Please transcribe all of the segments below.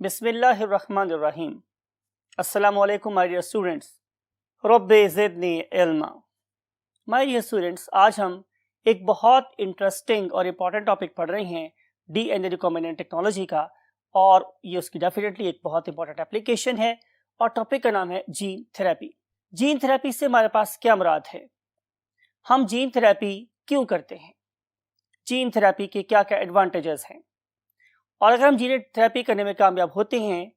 बिस्मिल्लाहिर्रहमानिर्रहीम। अस्सलामुअलैकुम my dear students. रब्बे ज़िदनी इल्मा। माय डियर स्टूडेंट्स, आज हम एक बहुत इंटरेस्टिंग और इम्पॉर्टेंट टॉपिक पढ़ रहे हैं डीएनए रिकॉम्बिनेंट टेक्नोलॉजी का, और ये उसकी डेफिनेटली एक बहुत इंपॉर्टेंट एप्लीकेशन है और टॉपिक का नाम है जीन थेरेपी। जीन थेरेपी से हमारे पास क्या मुराद है, हम जीन थेरेपी क्यों करते हैं, जीन थेरेपी के क्या क्या एडवांटेजेस हैं, और अगर हम जीन थेरेपी करने में कामयाब होते हैं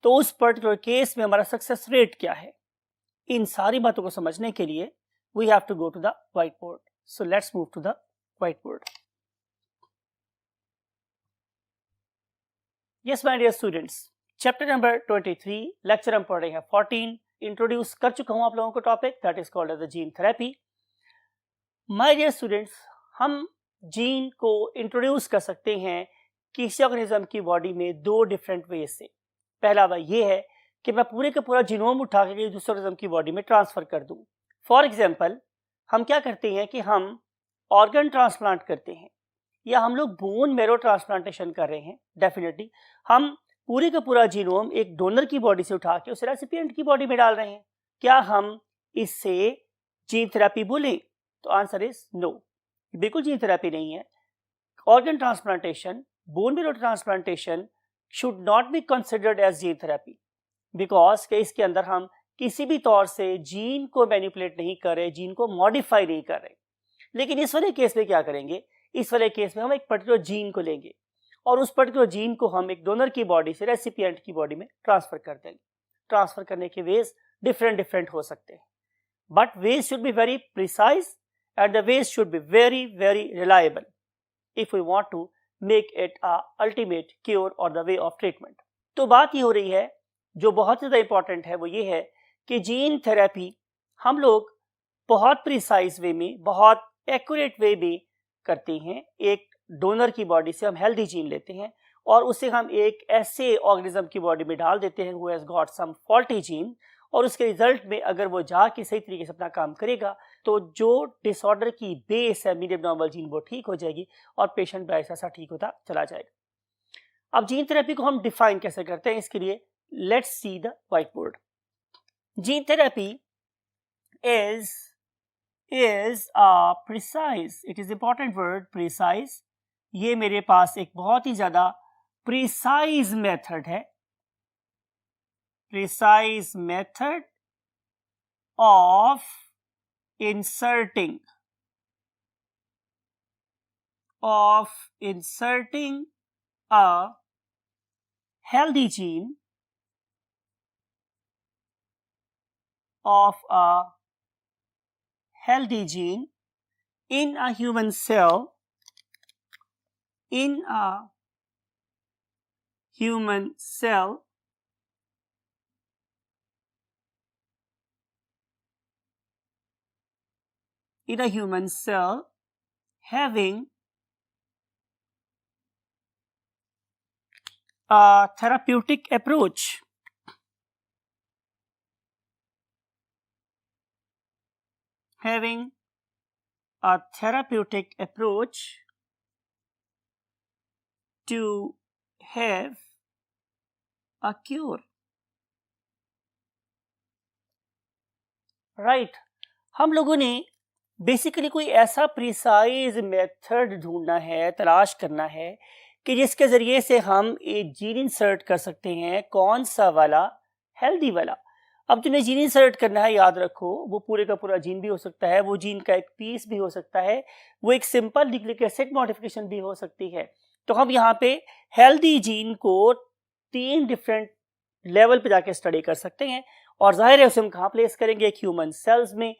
तो उस पर्टिकुलर केस में हमारा सक्सेस रेट क्या है। इन सारी बातों को समझने के लिए we have to go to the white board. So let's move to the white board. Yes my dear students, chapter number 23 lecture हम पढ़ रहे हैं 14। इंट्रोड्यूस कर चुका हूं आप लोगों को topic that is called as the gene therapy. My dear students, हम जीन को इंट्रोड्यूस कर सकते हैं किसी ऑर्गेनिज्म की बॉडी में दो डिफरेंट वे से। पहला वे ये है कि मैं पूरे का पूरा जीनोम उठा के दूसरे ऑर्गेनिज्म की बॉडी में ट्रांसफर कर दूं। फॉर एग्जांपल, हम क्या करते हैं कि हम ऑर्गन ट्रांसप्लांट करते हैं या हम लोग बोन मैरो ट्रांसप्लांटेशन कर रहे हैं। डेफिनेटली हम पूरे का पूरा जीनोम एक डोनर की बॉडी से उठा के उस रेसिपिएंट की बॉडी में डाल रहे हैं। क्या हम इससे जीन थेरेपी बोलें? तो आंसर इज नो, बिल्कुल जीन थेरेपी नहीं है। Organ transplantation, bone marrow transplantation should not be considered as gene therapy because के इसके अंदर हम किसी भी तौर से जीन को मैनिपुलेट नहीं कर रहे, जीन को मॉडिफाई नहीं कर रहे। लेकिन इस वाले केस में क्या करेंगे, इस वाले केस में हम एक पर्टिकुलर जीन को लेंगे और उस पर्टिकुलर जीन को हम एक डोनर की बॉडी से रेसिपिएंट की बॉडी में ट्रांसफर कर देंगे। ट्रांसफर करने के वेज डिफरेंट हो सकते हैं, but ways should be very precise and the ways should be very reliable if we want to make it a ultimate cure और द वे ऑफ ट्रीटमेंट। तो बात ये हो रही है जो बहुत ज़्यादा इंपॉर्टेंट है, वो ये है कि जीन थेरेपी हम लोग बहुत प्रिसाइज वे में, बहुत एक्यूरेट वे में करते हैं। एक डोनर की बॉडी से हम हेल्दी जीन लेते हैं और उसे हम एक ऐसे ऑर्गेनिज्म की बॉडी में डाल देते हैं who has got some faulty gene, और उसके रिजल्ट में अगर वो जाके सही तरीके से अपना काम करेगा तो जो डिसऑर्डर की बेस है मीडियम नॉर्मल जीन, वो ठीक हो जाएगी और पेशेंट भी ऐसा ठीक होता चला जाएगा। अब जीन थेरेपी को हम डिफाइन कैसे करते हैं, इसके लिए let's see the white board. Gene therapy is a precise, it is important word precise. ये मेरे पास एक बहुत ही ज्यादा प्रिसाइज मेथड है, precise method of inserting a healthy gene in a human cell, having a therapeutic approach. To have a cure. Right. हम लोगों ने basically कोई ऐसा प्रिसाइज मेथड ढूंढना है, तलाश करना है कि जिसके जरिए से हम एक जीन इंसर्ट कर सकते हैं। कौन सा वाला? हेल्दी वाला। अब जिन्हें जीन इंसर्ट करना है, याद रखो, वो पूरे का पूरा जीन भी हो सकता है, वो जीन का एक पीस भी हो सकता है, वो एक सिंपल न्यूक्लिक एसिड मॉडिफिकेशन भी हो सकती है। तो हम यहाँ पे हेल्दी जीन को 3 डिफरेंट लेवल पे जाके स्टडी कर सकते हैं और जाहिर है उसे हम कहाँ प्लेस करेंगे, एक ह्यूमन सेल्स में।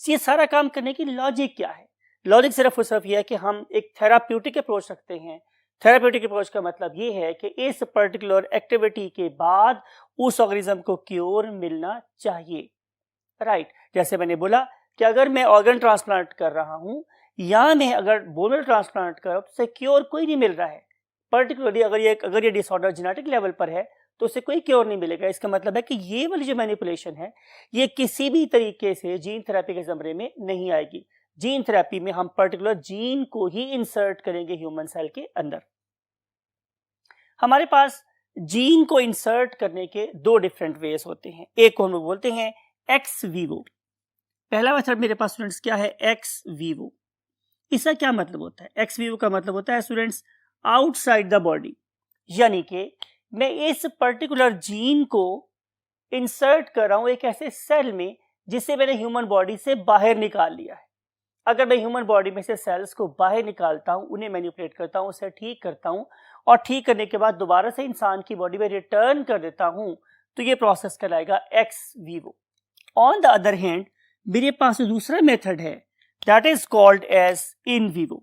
ये सारा काम करने की लॉजिक क्या है? लॉजिक सिर्फ और सिर्फ ये है कि हम एक थेराप्यूटिक अप्रोच रखते हैं। थेराप्यूटिक अप्रोच का मतलब ये है कि इस पर्टिकुलर एक्टिविटी के बाद उस ऑर्गेनिज्म को क्योर मिलना चाहिए। राइट। जैसे मैंने बोला कि अगर मैं ऑर्गन ट्रांसप्लांट कर रहा हूं या मैं अगर बोनल ट्रांसप्लांट कर रहा हूं तो उससे क्योर कोई नहीं मिल रहा है। पर्टिकुलरली अगर ये डिसऑर्डर जेनेटिक लेवल पर है तो उससे कोई क्योर नहीं मिलेगा। इसका मतलब है कि ये वाली जो मैनिपुलेशन है ये किसी भी तरीके से जीन थेरेपी के ज़मरे में नहीं आएगी। जीन थेरेपी में हम पर्टिकुलर जीन को ही इंसर्ट करेंगे ह्यूमन सेल के अंदर। हमारे पास जीन को इंसर्ट करने के दो डिफरेंट वेज होते हैं। एक को हम लोग बोलते हैं एक्स वीवो। पहला मेथड मेरे पास स्टूडेंट्स क्या है, एक्स वीवो। इसका क्या मतलब होता है? एक्स वीवो का मतलब होता है स्टूडेंट्स आउटसाइड द बॉडी, यानी कि मैं इस पर्टिकुलर जीन को इंसर्ट कर रहा हूं एक ऐसे सेल में जिसे मैंने ह्यूमन बॉडी से बाहर निकाल लिया है। अगर मैं ह्यूमन बॉडी में से सेल्स को बाहर निकालता हूं, उन्हें मैनिपुलेट करता हूं, उसे ठीक करता हूं और ठीक करने के बाद दोबारा से इंसान की बॉडी में रिटर्न कर देता हूं, तो ये प्रोसेस कहलाएगा ex vivo. On the other hand मेरे पास दूसरा मेथड है that is called as in vivo.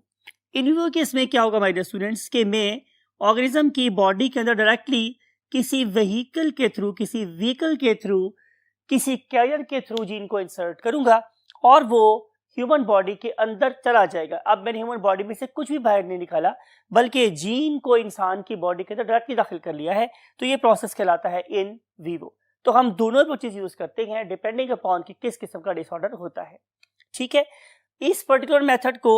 In vivo case में क्या होगा माय डियर स्टूडेंट्स, कि मैं ऑर्गेनिज्म की बॉडी के अंदर डायरेक्टली किसी व्हीकल के थ्रू, किसी व्हीकल के थ्रू, किसी कैरियर के थ्रू जीन को इंसर्ट करूंगा और वो ह्यूमन बॉडी के अंदर चला जाएगा। अब मैंने ह्यूमन बॉडी में से कुछ भी बाहर नहीं निकाला, बल्कि जीन को इंसान की बॉडी के अंदर डायरेक्टली दाखिल कर लिया है, तो ये प्रोसेस कहलाता है इन वीवो। तो हम दोनों अप्रोचेस यूज करते हैं डिपेंडिंग अपॉन कि किस किस्म का डिसऑर्डर होता है। ठीक है, इस पर्टिकुलर मेथड को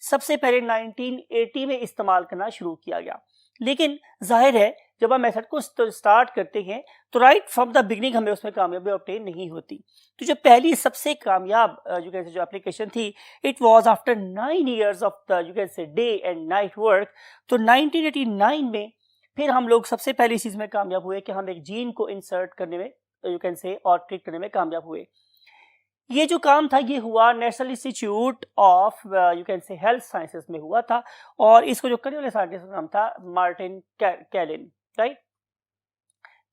सबसे पहले 1980 में इस्तेमाल करना शुरू किया गया, लेकिन जाहिर है जब हम मेथड को स्टार्ट करते हैं तो राइट फ्रॉम द बिगनिंग हमें उसमें कामयाबी ऑब्टेन नहीं होती। तो जो पहली सबसे कामयाब जो एप्लीकेशन थी, it was after 9 years of the day and night work. तो 1989 में फिर हम लोग सबसे पहली चीज में कामयाब हुए कि हम एक जीन को इंसर्ट करने में और ट्रीट करने में कामयाब हुए। ये जो काम था ये हुआ national institute of health sciences में हुआ था और इसको जो करने वाले साइंटिस्ट का नाम था मार्टिन कैलिन, राइट।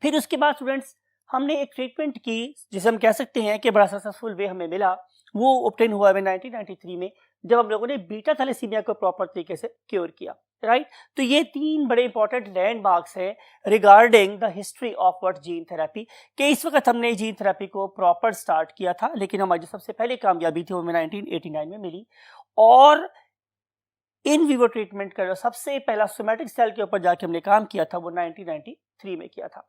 फिर उसके बाद स्टूडेंट्स हमने एक ट्रीटमेंट की जिसे हम कह सकते हैं कि बड़ा सक्सेसफुल वे हमें मिला, वो ऑब्टेन हुआ है 1993 में, जब हम लोगों ने बीटा थैलेसीमिया को प्रॉपर तरीके से क्योर किया, राइट। तो ये तीन बड़े इंपॉर्टेंट लैंडमार्क्स हैं regarding the history of what gene therapy, कि इस वक्त हमने जीन थेरेपी को प्रॉपर स्टार्ट किया था, लेकिन हमारी जो सबसे पहले कामयाबी थी वो 1989 में मिली। और इन विवो ट्रीटमेंट का जो सबसे पहला सोमैटिक सेल के ऊपर जाके हमने काम किया था वो 1993 में किया था।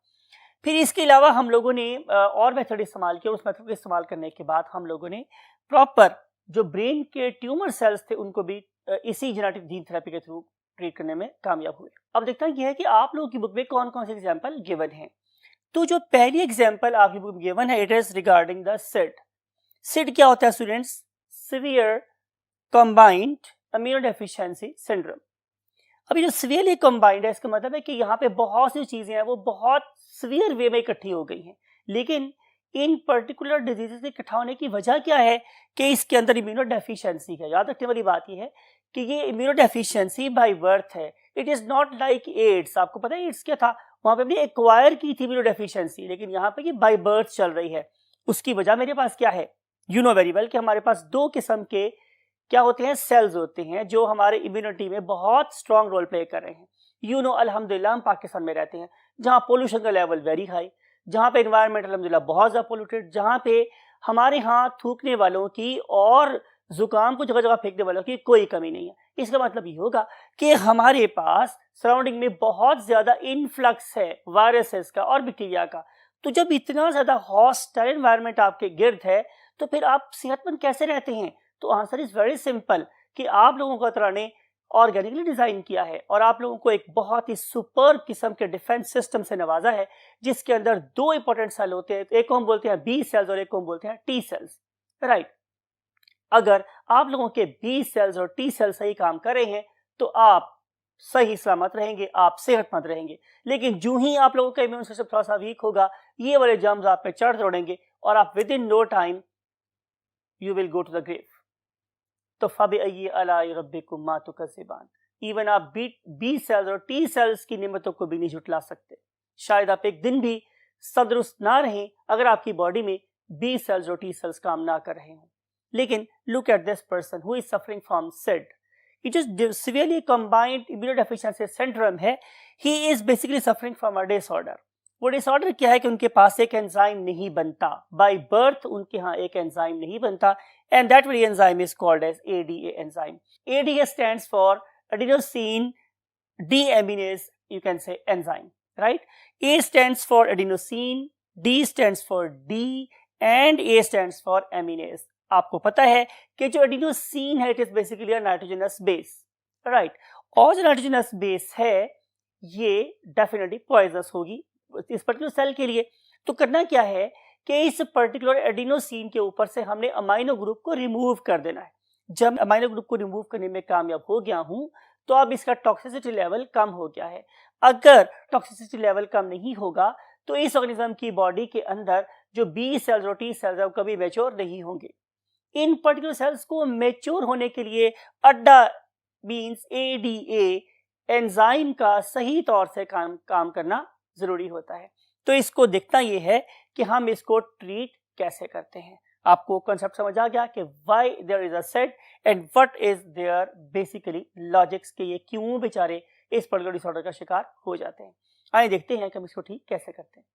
फिर इसके अलावा हम लोगों ने और मेथड इस्तेमाल किया। उस मेथड को इस्तेमाल करने के बाद हम लोगों ने प्रॉपर जो ब्रेन के ट्यूमर सेल्स थे उनको भी इसी जेनेटिक जीन थेरेपी के थ्रू ट्रीट करने में कामयाब हुए। अब देखते हैं यह है कि आप लोगों की बुक में कौन कौन से एग्जाम्पल गिवन हैं। तो जो पहली एग्जाम्पल आपकी बुक में गिवन है, it is regarding the SCID. SCID क्या होता है students? Severe combined immunodeficiency syndrome. अभी जो सीवियरली कंबाइंड है इसका मतलब है कि यहाँ पे बहुत सी चीजें हैं वो बहुत सीवियर वे में इकट्ठी हो गई हैं, लेकिन इन पर्टिकुलर डिजीजेस के इकट्ठा होने की वजह क्या है कि इसके अंदर इम्यूनोडेफिशिएंसी है। याद रखने वाली बात यह है कि ये इम्यूनोडेफिशिएंसी बाय बर्थ है, it is not like AIDS. आपको पता है एड्स क्या था? वहां पे हमने एक्वायर की थी इम्यूनोडेफिशिएंसी, लेकिन यहाँ पे ये बाय बर्थ चल रही है। उसकी वजह मेरे पास क्या है? यू नो वेरी वेल कि हमारे पास दो किस्म के क्या होते हैं, सेल्स होते हैं जो हमारे इम्यूनिटी में बहुत स्ट्रॉन्ग रोल प्ले कर रहे हैं। यू नो अल्हम्दुलिल्लाह हम पाकिस्तान में रहते हैं जहाँ पोल्यूशन का लेवल वेरी हाई, जहाँ पे एनवायरनमेंट अल्हम्दुलिल्लाह बहुत ज़्यादा पोल्यूटेड, जहाँ पे हमारे यहाँ थूकने वालों की और जुकाम को जगह जगह फेंकने वालों की कोई कमी नहीं है। इसका मतलब ये होगा कि हमारे पास सराउंडिंग में बहुत ज़्यादा इनफ्लक्स है वायरसेस का और बैक्टीरिया का। तो जब इतना ज़्यादा हॉस्टाइल एनवायरनमेंट आपके गिर्द है तो फिर आप सेहतमंद कैसे रहते हैं? तो आंसर इज वेरी सिंपल कि आप लोगों को अल्लाह ने ऑर्गेनिकली डिजाइन किया है और आप लोगों को एक बहुत ही सुपर किस्म के डिफेंस सिस्टम से नवाजा है, जिसके अंदर दो इंपॉर्टेंट सेल होते हैं, एक को हम बोलते हैं बी सेल्स और एक को हम बोलते हैं टी सेल्स, राइट। अगर आप लोगों के बी सेल्स और टी सेल्स सही काम कर रहे हैं तो आप सही सलामत रहेंगे, आप सेहतमंद रहेंगे। लेकिन जो ही आप लोगों का इम्यून सिस्टम थोड़ा सा वीक होगा, ये वाले जर्म्स आप पे चढ़ दौड़ेंगे और आप within no time you will go to the grave. तो फबिअय्यि आलाइ रब्बिकुमा तुकज़्ज़िबान, इवन आप बी सेल्स और टी सेल्स की नियमतों को भी नहीं झुटला सकते। शायद आप एक दिन भी तंदुरुस्त ना रहें अगर आपकी बॉडी में बी सेल्स और टी सेल्स काम ना कर रहे हों। लेकिन look at this person who is suffering from SCID, it is severely combined immunodeficiency syndrome है। He is basically suffering from a disorder. वो डिसऑर्डर क्या है कि उनके पास एक एंजाइम नहीं बनता, बाय बर्थ उनके यहाँ एक एंजाइम नहीं बनता, and that very enzyme is called as ADA enzyme. ADA stands for adenosine deaminase, you can say enzyme, right? A stands for adenosine, D stands for D and A stands for aminase. आपको पता है कि जो adenosine है it is basically a nitrogenous base, right? और जो nitrogenous base है ये डेफिनेटली पॉइजनस होगी इस पर्टिकुलर सेल के लिए। तो करना क्या है कि इस पर्टिकुलर एडिनोसिन के ऊपर से हमने अमाइनो ग्रुप को रिमूव कर देना है। जब अमाइनो ग्रुप को रिमूव करने में कामयाब हो गया हूं तो अब इसका टॉक्सिसिटी लेवल कम हो गया है। अगर टॉक्सिसिटी लेवल कम नहीं होगा तो इस ऑर्गेनिज्म की बॉडी के अंदर जो बी सेल्स और टी सेल्स है वो कभी मैच्योर नहीं होंगे। इन पर्टिकुलर सेल्स को मैच्योर होने के लिए अड्डा मींस एडीए एंजाइम का सही तौर से काम करना जरूरी होता है। तो इसको देखना ये है कि हम इसको ट्रीट कैसे करते हैं। आपको कॉन्सेप्ट समझ आ गया कि why there is a set and what is there basically logics के ये क्यों बेचारे इस पर्टिकुलर डिसऑर्डर का शिकार हो जाते हैं। आइए देखते हैं कि हम इसको ठीक कैसे करते हैं।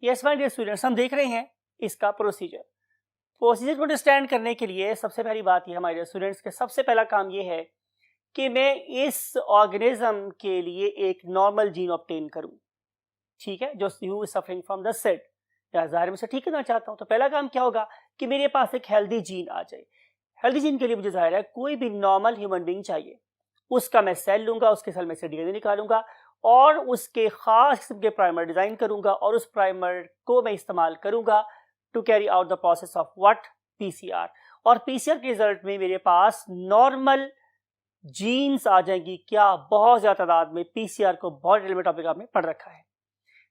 यस माय डियर स्टूडेंट्स, हम देख रहे हैं इसका प्रोसीजर को अंडरस्टैंड करने के लिए सबसे पहली बात ये हमारे स्टूडेंट्स के सबसे पहला काम ये है कि मैं इस ऑर्गेनिज्म के लिए एक नॉर्मल जीन ऑब्टेन करूं, ठीक है, जो who is suffering from the set या जाहिर में से ठीक करना चाहता हूं। तो पहला काम क्या होगा कि मेरे पास एक हेल्दी जीन आ जाए। हेल्दी जीन के लिए मुझे जाहिर है कोई भी नॉर्मल ह्यूमन बीइंग चाहिए, उसका मैं सेल लूंगा, उसके सेल में से डीएनए निकालूंगा और उसके खास किस्म के प्राइमर डिजाइन करूंगा और उस प्राइमर को मैं इस्तेमाल करूंगा to carry out the process of what PCR. और पीसीआर के रिजल्ट में मेरे पास नॉर्मल जीन्स आ जाएंगी। क्या बहुत ज्यादा तादाद में पीसीआर को बहुत रिलेवेंट टॉपिक आपने पढ़ रखा है।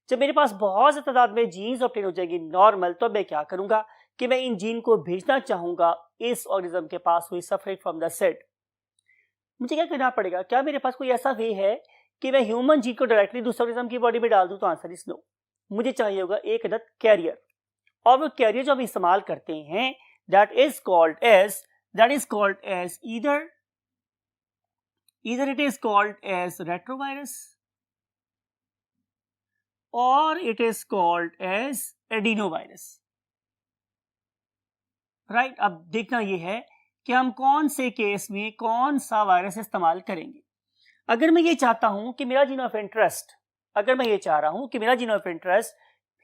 जब मेरे पास बहुत ज्यादा तादाद में जीन्स ऑब्टेन हो जाएगी नॉर्मल, तो मैं क्या करूंगा कि मैं इन जीन को भेजना चाहूंगा इस ऑर्गेनिज्म के पास हुई सफरिंग फ्रॉम द सेट। मुझे क्या करना पड़ेगा? क्या मेरे पास कोई ऐसा वे है कि मैं ह्यूमन जीन को डायरेक्टली दूसरे ऑर्गेनिज्म की बॉडी में डाल दूं? तो आंसर इज नो। मुझे चाहिए होगा एक अदद कैरियर, और वो कैरियर जो हम इस्तेमाल करते हैं that is called as either it is called as retrovirus or it is called as adenovirus, right. अब देखना यह है कि हम कौन से केस में कौन सा वायरस इस्तेमाल करेंगे। अगर मैं ये चाहता हूं कि मेरा gene of interest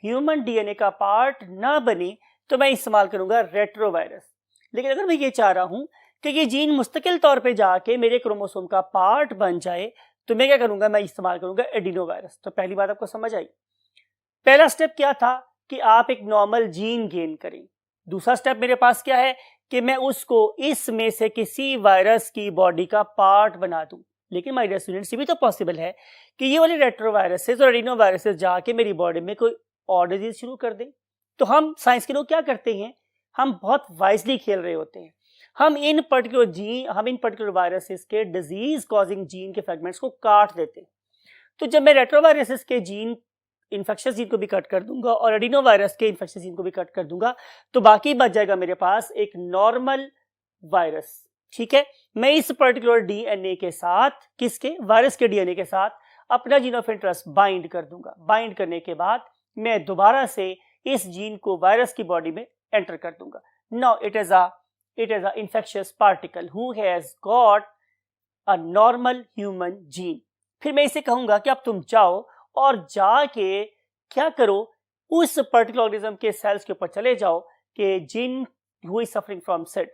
human DNA का पार्ट ना बने तो मैं इस्तेमाल करूंगा रेट्रोवायरस। लेकिन अगर मैं ये चाह रहा हूं कि ये जीन मुस्तकिल तौर पे जाके मेरे क्रोमोसोम का पार्ट बन जाए तो मैं क्या करूंगा? मैं इस्तेमाल करूंगा एडिनोवायरस। तो पहली बात आपको समझ आई। पहला स्टेप क्या था कि आप एक नॉर्मल जीन गेन करें। दूसरा स्टेप मेरे पास क्या है कि मैं उसको इसमें से किसी वायरस की बॉडी का पार्ट बना दूं। लेकिन माय डियर स्टूडेंट्स, ये भी तो पॉसिबल है कि ये वाले रेट्रोवायरसेस और एडिनोवायरसेस जाके मेरी बॉडी में कोई और डिजीज शुरू कर दें। तो हम साइंस के लोग क्या करते हैं, हम बहुत वाइजली खेल रहे होते हैं। हम इन पर्टिकुलर वायरसेस के डिजीज कॉजिंग जीन के फ्रेगमेंट्स को काट देते हैं। तो जब मैं रेट्रोवायरसेस के जीन इन्फेक्शियस जीन को भी कट कर दूंगा और एडिनोवायरस के इन्फेक्शियस जीन को भी कट कर दूंगा तो बाकी बच जाएगा मेरे पास एक नॉर्मल वायरस, ठीक है। मैं इस पर्टिकुलर डीएनए के साथ, किसके? वायरस के डीएनए के साथ अपना जीन ऑफ इंटरेस्ट बाइंड कर दूंगा। बाइंड करने के बाद मैं दोबारा से इस जीन को वायरस की बॉडी में एंटर कर दूंगा। Now it is a infectious particle who has got a normal human gene। फिर मैं इसे कहूंगा कि अब तुम जाओ और जाके क्या करो, उस पर्टिकुलर ऑर्गेनिज्म के सेल्स के ऊपर चले जाओ कि जिन who is suffering from SID।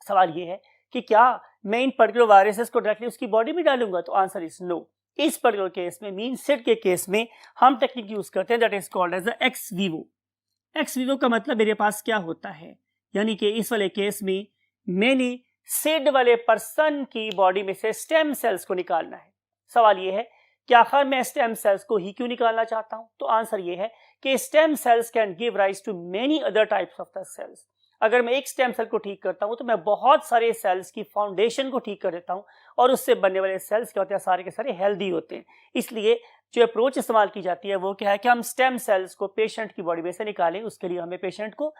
सवाल ये है कि क्या मैं इन पर्टिकुलर वायरसेस को डायरेक्टली उसकी बॉडी में डालूंगा? तो आंसर इज नो। इस पर्टिकुलर केस में मीन SID के केस में हम टेक्निक यूज करते हैं that is called as ex vivo. Ex vivo का मतलब मेरे पास क्या होता है, यानी कि इस वाले केस में मैंने सिड वाले पर्सन की बॉडी में से स्टेम सेल्स को निकालना है। सवाल यह है कि आखिर मैं स्टेम सेल्स को ही क्यों निकालना चाहता हूं? तो आंसर यह है कि stem cells can give rise to many other types of the cells. अगर मैं एक स्टेम सेल को ठीक करता हूं तो मैं बहुत सारे सेल्स की फाउंडेशन को ठीक कर देता हूं और उससे बनने वाले सेल्स क्या होते हैं? सारे के सारे हेल्दी होते हैं। इसलिए जो अप्रोच इस्तेमाल की जाती है वो क्या है कि हम स्टेम सेल्स को पेशेंट की बॉडी में से निकालें। उसके लिए हमें पेशेंट को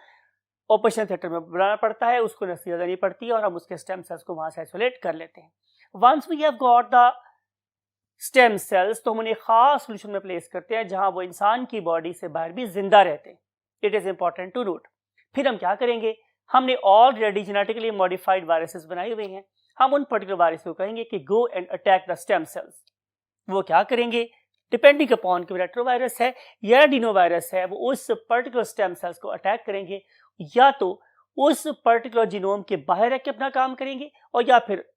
ऑपरेशन थिएटर में बनाना पड़ता है, उसको एनेस्थीसिया देनी पड़ती है और हम उसके स्टेम सेल्स को वहां से आइसोलेट कर लेते हैं। Once we have got the stem cells तो हम उन्हें खास सोल्यूशन में प्लेस करते हैं जहां वो इंसान की बॉडी से बाहर भी जिंदा रहते हैं। It is important to note. फिर हम क्या करेंगे, हमने ऑलरेडी जेनेटिकली मॉडिफाइड वायरसेस बनाए हुए हैं, हम उन पर्टिकुलर वायरस को कहेंगे कि go and attack the stem sales. वो क्या करेंगे, डिपेंडिंग अपॉन कि रेट्रोवायरस है या एडिनोवायरस है, वो उस पर्टिकुलर स्टेम सेल्स को अटैक करेंगे, या तो उस पर्टिकुलर जीनोम के बाहर रख के अपना काम करेंगे और या फिर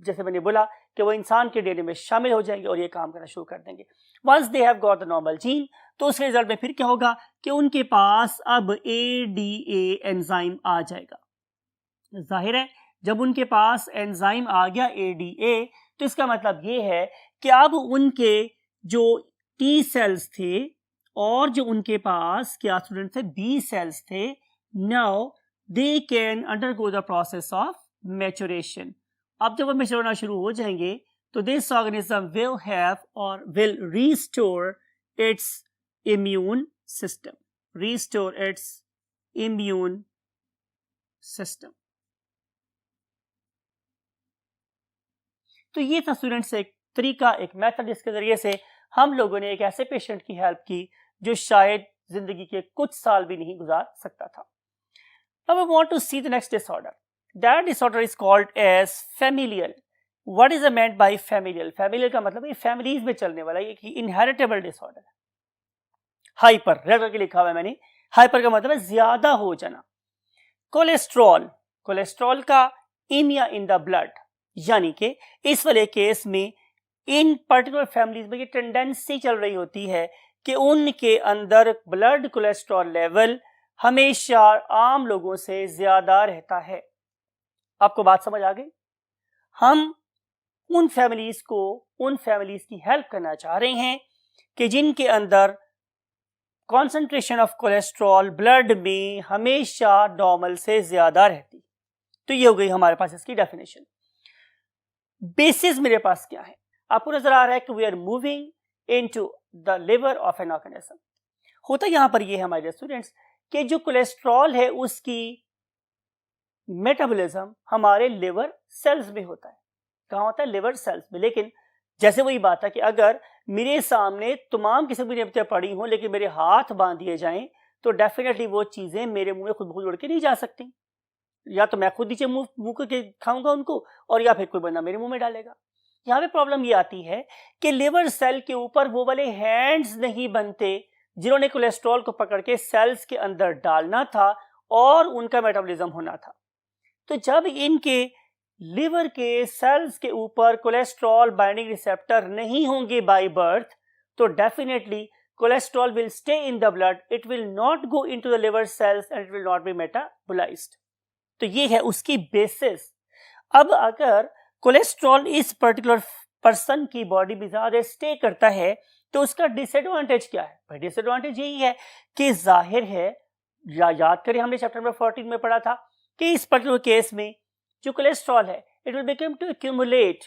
जैसे मैंने बोला कि वो इंसान के डीएनए में शामिल हो जाएंगे और ये काम करना शुरू कर देंगे। Once they have got the normal gene, तो उसके रिजल्ट में फिर क्या होगा कि उनके पास अब ADA एंजाइम आ जाएगा। जाहिर है जब उनके पास एंजाइम आ गया ADA, तो इसका मतलब ये है कि अब उनके जो T सेल्स थे और जो उनके पास क्या स्टूडेंट थे B सेल्स थे, now they can undergo the process of maturation. अब जब वो मैच्योर होना शुरू हो जाएंगे तो दिस ऑर्गेनिज्म विल हैव और will restore it's immune system, restore it's immune system. तो ये था स्टूडेंट्स एक तरीका, एक मेथड जिसके जरिए से हम लोगों ने एक ऐसे पेशेंट की हेल्प की जो शायद जिंदगी के कुछ साल भी नहीं गुजार सकता था। Now we want to see the next disorder. That disorder is called as familial. What is meant by familial? Familial का मतलब ये families में चलने वाला एक inheritable disorder है। हाइपर रेड करके लिखा हुआ है मैंने, हाइपर का मतलब है ज्यादा हो जाना। कोलेस्ट्रॉल, कोलेस्ट्रॉल का एमिया इन द ब्लड, यानी कि इस वाले केस में इन पर्टिकुलर फैमिलीज में ये टेंडेंसी चल रही होती है कि उनके अंदर ब्लड कोलेस्ट्रॉल लेवल हमेशा आम लोगों से ज्यादा रहता है। आपको बात समझ आ गई? हम उन फैमिलीज की हेल्प करना चाह रहे हैं कि जिनके अंदर कॉन्सेंट्रेशन ऑफ कोलेस्ट्रॉल ब्लड में हमेशा नॉर्मल से ज्यादा रहती। तो ये हो गई हमारे पास इसकी डेफिनेशन। बेसिस मेरे पास क्या है? आपको नजर आ रहा है कि we are moving into the liver of an organism. होता यहां पर ये है हमारे स्टूडेंट्स कि जो कोलेस्ट्रॉल है उसकी मेटाबॉलिज्म हमारे लिवर सेल्स में होता है। कहां होता है? लिवर सेल्स में। लेकिन जैसे वही बात है कि अगर मेरे सामने तमाम किस्म की नियमतें पड़ी हों लेकिन मेरे हाथ बांध दिए जाएं तो डेफिनेटली वो चीजें मेरे मुंह में खुद ब खुद उड़ के नहीं जा सकती। या तो मैं खुद नीचे मुंह करके खाऊंगा उनको और या फिर कोई बंदा मेरे मुंह में डालेगा। यहाँ पे प्रॉब्लम ये आती है कि लिवर सेल के ऊपर वो वाले हैंड्स नहीं बनते जिन्होंने कोलेस्ट्रॉल को पकड़ के सेल्स के अंदर डालना था और उनका मेटाबॉलिज्म होना था। तो जब इनके लिवर के सेल्स के ऊपर कोलेस्ट्रॉल बाइंडिंग रिसेप्टर नहीं होंगे बाय बर्थ, तो definitely cholesterol will stay in the blood, it will not go into the liver cells and it will not be metabolised. तो ये है उसकी बेसिस। अब अगर कोलेस्ट्रॉल इस पर्टिकुलर पर्सन की बॉडी में ज्यादा स्टे करता है तो उसका डिसएडवांटेज क्या है? भाई डिसएडवांटेज यही है कि जाहिर है, याद करें हमने चैप्टर नंबर 14 में पढ़ा था कि इस पर्टिकुलर केस में जो कोलेस्ट्रॉल है it will become to accumulate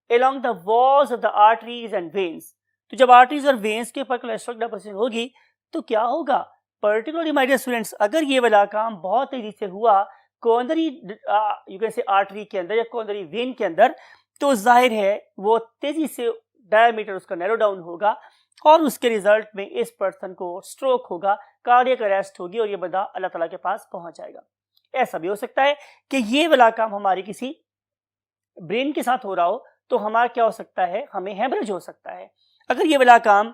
along the walls of the arteries and veins. तो जब आर्टरीज और वेन्स के ऊपर कोलेस्ट्रॉल डिपोजिशन होगी तो क्या होगा? पर्टिकुलरली माय डियर स्टूडेंट्स, अगर ये वाला काम बहुत तेजी से हुआ coronary you can say artery के अंदर या कोरोनरी वेन के अंदर, तो जाहिर है वो तेजी से डायमीटर उसका नैरो डाउन होगा और उसके रिजल्ट में इस पर्सन को स्ट्रोक होगा, कार्डियक अरेस्ट होगी और ये बंदा अल्लाह ताला के पास पहुंच जाएगा। ऐसा भी हो सकता है कि ये वाला काम हमारी किसी ब्रेन के साथ हो रहा हो तो हमारा क्या हो सकता है? हमें हेमरेज हो सकता है। अगर ये वाला काम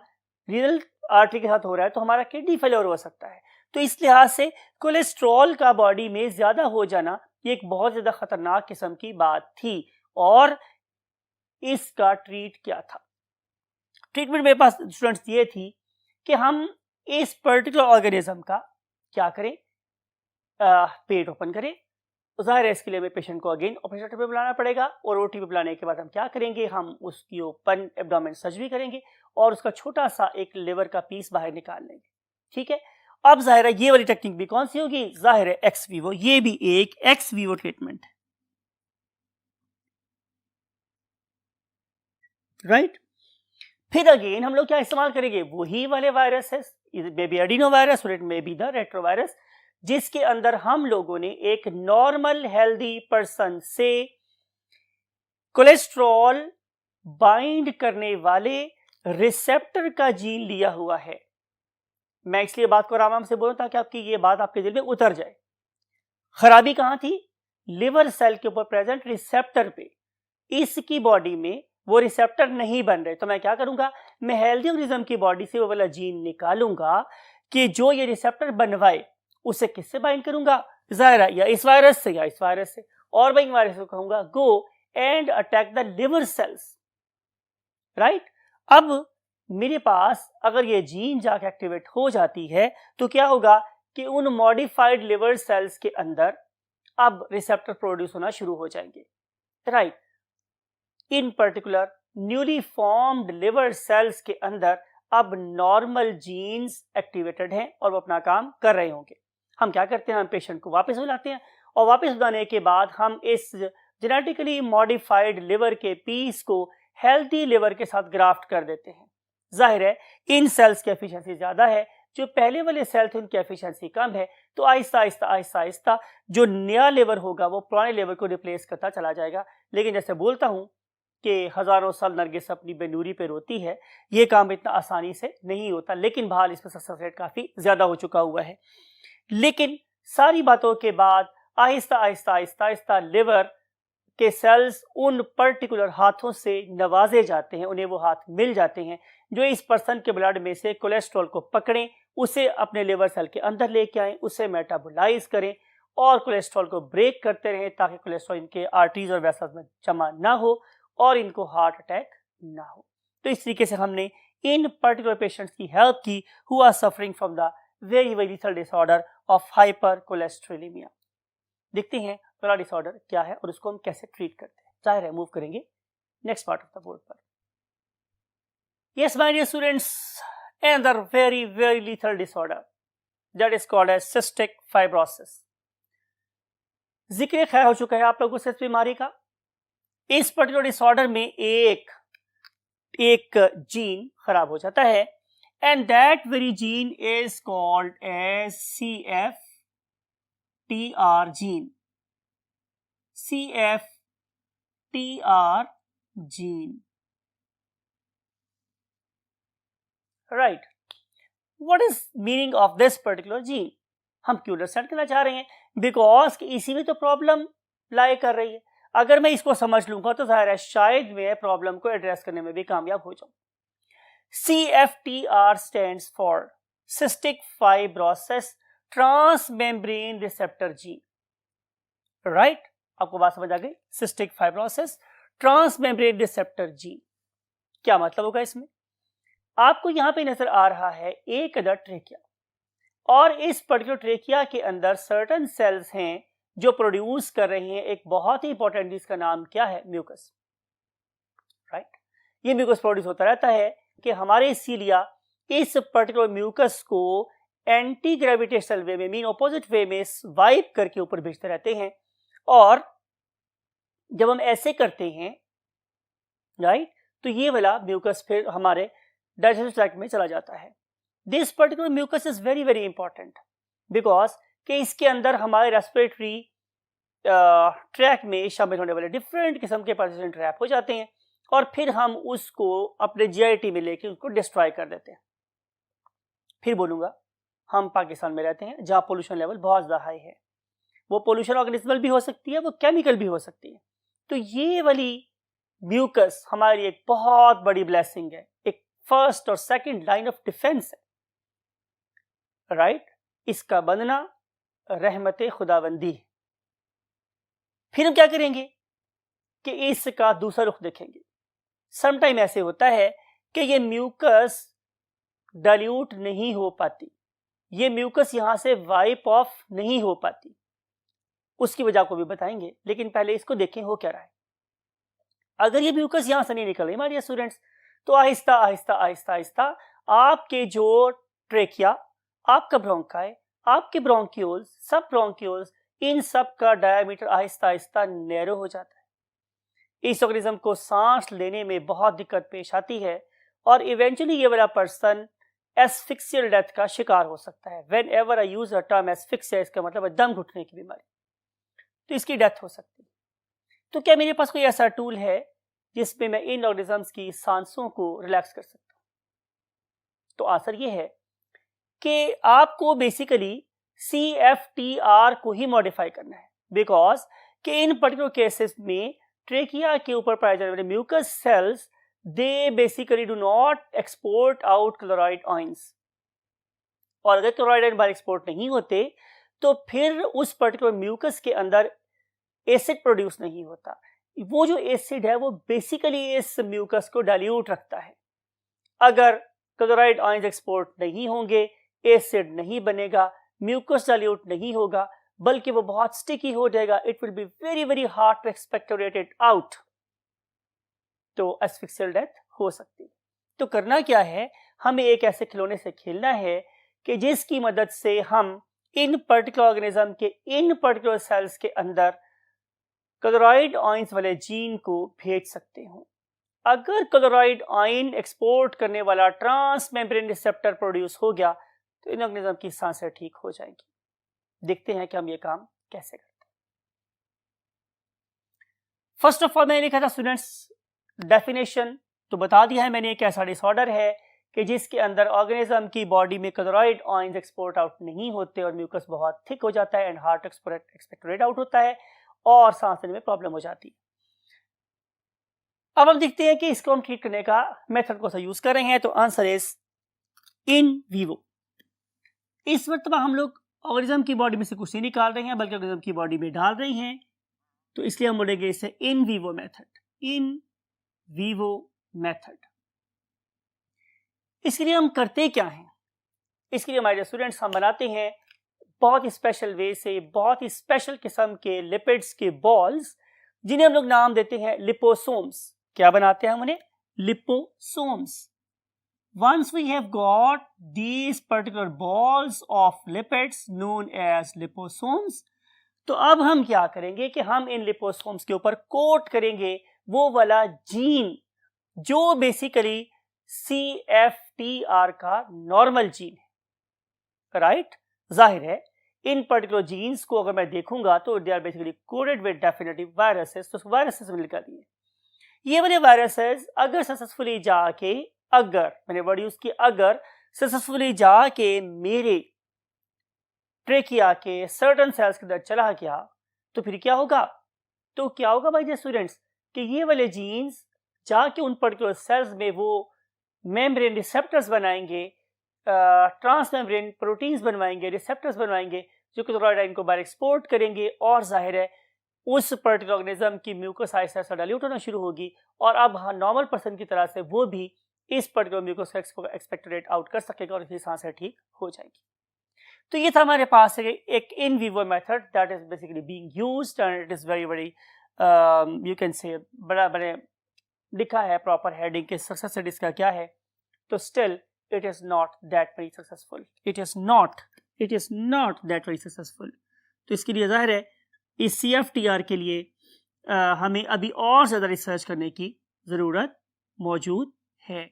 रीनल आर्टरी के साथ हो रहा है तो हमारा किडनी फेलियर हो सकता है। तो इस लिहाज से कोलेस्ट्रॉल का बॉडी में ज्यादा हो जाना ये एक बहुत ज्यादा खतरनाक किस्म की बात थी। और इसका ट्रीट क्या था? ट्रीटमेंट मेरे पास स्टूडेंट्स ये थी कि हम इस पर्टिकुलर ऑर्गेनिज्म का क्या करें? पेट ओपन करें। तो जाहिर है इसके लिए हमें पेशेंट को अगेन ऑपरेशन टेबल पे बुलाना पड़ेगा और ओटी पे बुलाने के बाद हम क्या करेंगे? हम उसकी ओपन एब्डोमेन सर्जरी करेंगे और उसका छोटा सा एक लिवर का पीस बाहर निकाल लेंगे। ठीक है, अब जाहिर है ये वाली टेक्निक भी कौन सी होगी? जाहिर है एक्स वीवो। ये भी एक एक्स वीवो ट्रीटमेंट है, राइट। फिर अगेन हम लोग क्या इस्तेमाल करेंगे? वही वाले वायरस है, मे बी एडिनो वायरस और it may be the retrovirus, जिसके अंदर हम लोगों ने एक नॉर्मल हेल्दी पर्सन से कोलेस्ट्रॉल बाइंड करने वाले रिसेप्टर का जीन लिया हुआ है। मैं इसलिए बात को आराम से बोलूं ताकि आपकी ये बात आपके दिल में उतर जाए। खराबी कहां थी? लिवर सेल के ऊपर प्रेजेंट रिसेप्टर पे। इसकी बॉडी में वो रिसेप्टर नहीं बन रहे, तो मैं क्या करूंगा? मैं हेल्दी ऑर्गेनिज्म की बॉडी से वो वाला जीन निकालूंगा कि जो ये रिसेप्टर बनवाए। उसे किससे बाइंड करूंगा? जाहिर है या इस वायरस से या इस वायरस से। और मैं इन वायरस को कहूंगा गो and attack the liver cells, right? अब मेरे पास अगर ये जीन जाके एक्टिवेट हो जाती है तो क्या होगा कि उन मॉडिफाइड लिवर सेल्स के अंदर अब रिसेप्टर प्रोड्यूस होना शुरू हो जाएंगे, राइट? इन particular newly formed liver cells के अंदर अब नॉर्मल जीन्स एक्टिवेटेड हैं और वो अपना काम कर रहे होंगे। हम क्या करते हैं, हम पेशेंट को वापस बुलाते हैं और वापस बुलाने के बाद हम इस जेनेटिकली मॉडिफाइड लिवर के पीस को हेल्थी लिवर के साथ ग्राफ्ट कर देते हैं। जाहिर है इन सेल्स की एफिशिएंसी ज़्यादा है, जो पहले वाले सेल थे उनकी एफिशिएंसी कम है, तो आहिस्ता आहिस्ता आहिस्ता आहिस्ता जो नया लिवर होगा वो पुराने लिवर को रिप्लेस करता चला जाएगा। लेकिन जैसे बोलता हूँ कि हज़ारों साल नरगिस अपनी बेनूरी पे रोती है, ये काम इतना आसानी से नहीं होता, लेकिन बहाल इसमें सक्सेस रेट काफ़ी ज़्यादा हो चुका हुआ है। लेकिन सारी बातों के बाद आहिस्ता आहिस्ता आहिस्ता आहिस्ता लिवर के सेल्स उन पर्टिकुलर हाथों से नवाजे जाते हैं, उन्हें वो हाथ मिल जाते हैं जो इस पर्सन के ब्लड में से कोलेस्ट्रॉल को पकड़ें, उसे अपने लिवर सेल के अंदर लेके आएं, उसे मेटाबोलाइज करें और कोलेस्ट्रॉल को ब्रेक करते रहें ताकि कोलेस्ट्रॉल इनके आर्टरीज और वेसल्स में जमा ना हो और इनको हार्ट अटैक ना हो। तो इस तरीके से हमने इन पर्टिकुलर पेशेंट्स की हेल्प की who are suffering from the very very lethal disorder of hypercholesterolemia. देखते हैं पहला डिसऑर्डर क्या है और उसको हम कैसे ट्रीट करते हैं। जाहिर है मूव करेंगे next part of the board पर। Yes my dear students, another very very lethal disorder that is called as cystic fibrosis। जिक्र खैर हो चुका है आप लोगों से इस बीमारी का। इस पर्टिकुलर डिसऑर्डर में एक जीन खराब हो जाता है and that very gene is called as CFTR gene. CFTR gene, right? What is meaning of this particular gene? हम क्यों अंडरस्टैंड करना चाह रहे हैं? बिकॉज इसी में तो प्रॉब्लम लाई कर रही है। अगर मैं इसको समझ लूंगा तो जाहिर है शायद मैं प्रॉब्लम को एड्रेस करने में भी कामयाब हो जाऊं। CFTR stands for cystic fibrosis transmembrane receptor gene, right? आपको बात समझ आ गई? Cystic fibrosis transmembrane receptor gene, क्या मतलब होगा इसमें? आपको यहां पे नजर आ रहा है एक अदर ट्रेकिया और इस पर्टिकुलर ट्रेकिया के अंदर सर्टेन सेल्स हैं जो प्रोड्यूस कर रहे हैं एक बहुत ही इंपॉर्टेंट, जिसका नाम क्या है? Mucus, right? ये म्यूकस प्रोड्यूस होता रहता है कि हमारे सीलिया इस पर्टिकुलर म्यूकस को एंटी ग्रेविटेशनल वे में, मीन ऑपोजिट वे में स्वाइप करके ऊपर भेजते रहते हैं और जब हम ऐसे करते हैं, राइट, तो ये वाला म्यूकस फिर हमारे डाइजेस्टिव ट्रैक्ट में चला जाता है। This particular mucus is very very important because कि इसके अंदर हमारे रेस्पिरेटरी ट्रैक में शामिल होने वाले डिफरेंट किस्म के पार्टिशन ट्रैप हो जाते हैं और फिर हम उसको अपने GIT में लेके उसको डिस्ट्रॉय कर देते हैं। फिर बोलूँगा, हम पाकिस्तान में रहते हैं जहाँ पोल्यूशन लेवल बहुत ज़्यादा हाई है। वो पोल्यूशन ऑर्गेनिज्मल भी हो सकती है, वो केमिकल भी हो सकती है। तो ये वाली म्यूकस हमारी एक बहुत बड़ी ब्लेसिंग है, एक फर्स्ट और सेकंड लाइन ऑफ डिफेंस है, राइट? इसका बनना रहमत खुदाबंदी है। फिर हम क्या करेंगे कि इसका दूसरा रुख देखेंगे। समटाइम ऐसे होता है कि ये म्यूकस डाइल्यूट नहीं हो पाती, ये म्यूकस यहां से वाइप ऑफ नहीं हो पाती, उसकी वजह को भी बताएंगे। लेकिन पहले इसको देखें हो क्या रहा है। अगर ये म्यूकस यहां से नहीं निकल रही हमारे स्टूडेंट्स, तो आहिस्ता आहिस्ता आहिस्ता आहिस्ता आपके जो ट्रेकिया, आपका ब्रोंकाई, आपके ब्रोंक्यूल्स, सब ब्रोंक्यूल्स, इन सब का डायमीटर आहिस्ता आहिस्ता नैरो हो जाता है। इस ऑर्गेनिज्म को सांस लेने में बहुत दिक्कत पेश आती है और इवेंचुअली ये वाला पर्सन एस्फिक्सियल डेथ का शिकार हो सकता है। When ever I use a term asphyxia, इसका मतलब है दम घुटने की बीमारी, तो इसकी डेथ हो सकती है। तो क्या मेरे पास कोई ऐसा टूल है जिसमें मैं इन ऑर्गेनिजम्स की सांसों को रिलैक्स कर सकता हूं? तो आंसर ये है कि आपको बेसिकली CFTR को ही मॉडिफाई करना है, बिकॉज कि इन पर्टिकुलर केसेस में ट्रेकिया के ऊपर पाए जाने वाले mucus cells, they basically do not export out chloride ions, और अगर क्लोराइड आयन बाहर एक्सपोर्ट नहीं होते तो फिर उस पर्टिकुलर म्यूकस के अंदर एसिड प्रोड्यूस नहीं होता। वो जो एसिड है वो बेसिकली इस म्यूकस को डाइल्यूट रखता है। अगर क्लोराइड आयंस एक्सपोर्ट नहीं होंगे, एसिड नहीं बनेगा, म्यूकस डाइल्यूट नहीं होगा, बल्कि वो बहुत स्टिकी हो जाएगा, it will be very very hard to expectorate it out, तो एस्फिक्सियल डेथ हो सकती है। तो करना क्या है, हमें एक ऐसे खिलौने से खेलना है कि जिसकी मदद से हम इन पर्टिकुलर ऑर्गेनिज्म के इन पर्टिकुलर सेल्स के अंदर क्लोराइड आयंस वाले जीन को भेज सकते हो। अगर क्लोराइड आयन एक्सपोर्ट करने वाला ट्रांस मेम्ब्रेन रिसेप्टर प्रोड्यूस हो गया तो इन ऑर्गेनिज्म की सांसें ठीक हो जाएंगी। देखते हैं कि हम ये काम कैसे करते हैं। फर्स्ट ऑफ ऑल मैंने लिखा था स्टूडेंट्स डेफिनेशन, तो बता दिया है मैंने एक ऐसा डिसऑर्डर है कि जिसके अंदर ऑर्गेनिज्म की बॉडी में क्लोराइड आयंस एक्सपोर्ट आउट नहीं होते और म्यूकस बहुत थिक हो जाता है एंड हार्ट एक्सपेक्टोरेट आउट होता है और सांस लेने में प्रॉब्लम हो जाती है। अब हम देखते हैं कि इसको हम ट्रीट करने का मेथड कौन सा यूज कर रहे हैं, तो आंसर इज इन वीवो। इस वक्त हम लोग ऑर्गेनिज्म की बॉडी में से कुछ नहीं निकाल रहे हैं बल्कि ऑर्गेनिज्म की बॉडी में डाल रहे हैं, तो इसलिए हम बोलेंगे इसे in vivo method, in vivo method. इसके लिए हम करते क्या हैं, इसके लिए हमारे स्टूडेंट्स हम बनाते हैं बहुत ही स्पेशल वे से बहुत ही स्पेशल किस्म के लिपिड्स के बॉल्स जिन्हें हम लोग नाम देते हैं लिपोसोम्स। क्या बनाते हैं हम उन्हें? Liposomes. Once we have got these particular balls of lipids known as liposomes, तो अब हम क्या करेंगे कि हम इन लिपोसोम्स के ऊपर कोट करेंगे वो वाला जीन जो बेसिकली CFTR का नॉर्मल जीन है, राइट? जाहिर है इन पर्टिकुलर जीन्स को अगर मैं देखूंगा तो they are basically coded with definitive viruses, तो वायरसेस में लिखा दिए ये वाले वायरसेस अगर सक्सेसफुली जाके, अगर मैंने वर्ड यूज किया, अगर सक्सेसफुली जाके मेरे ट्रेकिया के सर्टन सेल्स के अंदर चला गया तो फिर क्या होगा? तो क्या होगा भाई जी स्टूडेंट्स कि ये वाले जीन्स जाके उन पर्टिकुलर सेल्स में वो मेम्ब्रेन रिसेप्टर्स बनाएंगे, ट्रांस मेम्ब्रेन प्रोटीन्स बनवाएंगे, रिसेप्टर्स बनवाएंगे जो कि क्लोराइड आयन को बाहर एक्सपोर्ट करेंगे और जाहिर है उस पर्टिकुलर ऑर्गेनिज्म की म्यूकस आहिस्ता डाइल्यूट होना शुरू होगी और अब नॉर्मल पर्सन की तरह से वो भी इस पर्टिकुलर म्यूकस को एक्सपेक्टोरेट आउट कर सकेगा और इसकी सांसें ठीक हो जाएगी। तो ये था हमारे पास एक in vivo method that is basically being used and it is very very you can say बड़ा बड़े लिखा है प्रॉपर हेडिंग के सक्सेस रेट इसका क्या है, तो still it is not that very successful, it is not that very successful। तो इसके लिए जाहिर है इस CFTR के लिए हमें अभी और ज़्यादा रिसर्च करने की ज़रूरत मौजूद है।